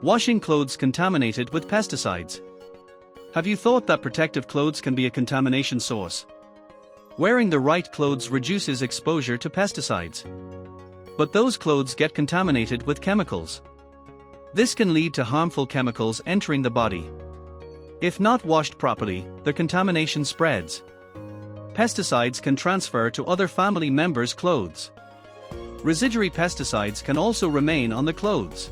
Washing clothes contaminated with pesticides. Have you thought that protective clothes can be a contamination source? Wearing the right clothes reduces exposure to pesticides. But those clothes get contaminated with chemicals. This can lead to harmful chemicals entering the body. If not washed properly, the contamination spreads. Pesticides can transfer to other family members' clothes. Residuary pesticides can also remain on the clothes.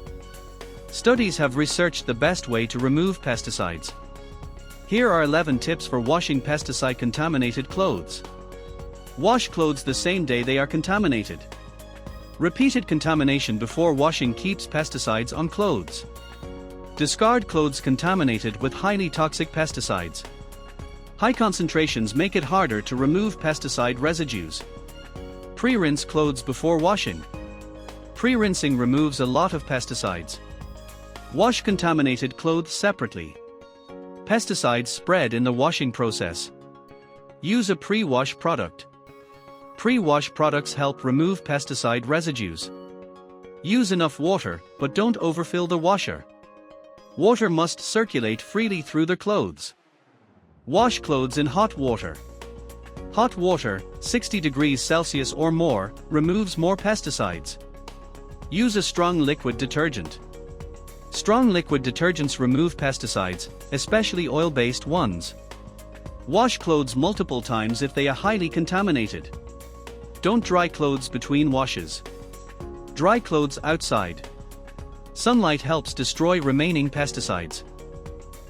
Studies have researched the best way to remove pesticides. Here are 11 tips for washing pesticide-contaminated clothes. Wash clothes the same day they are contaminated. Repeated contamination before washing keeps pesticides on clothes. Discard clothes contaminated with highly toxic pesticides. High concentrations make it harder to remove pesticide residues. Pre-rinse clothes before washing. Pre-rinsing removes a lot of pesticides. Wash contaminated clothes separately. Pesticides spread in the washing process. Use a pre-wash product. Pre-wash products help remove pesticide residues. Use enough water, but don't overfill the washer. Water must circulate freely through the clothes. Wash clothes in hot water. Hot water, 60 degrees Celsius or more, removes more pesticides. Use a strong liquid detergent. Strong liquid detergents remove pesticides, especially oil-based ones. Wash clothes multiple times if they are highly contaminated. Don't dry clothes between washes. Dry clothes outside. Sunlight helps destroy remaining pesticides.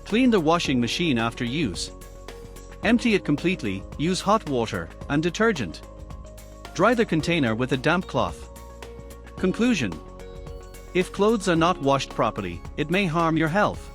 Clean the washing machine after use. Empty it completely, use hot water and detergent. Dry the container with a damp cloth. Conclusion: if clothes are not washed properly, it may harm your health.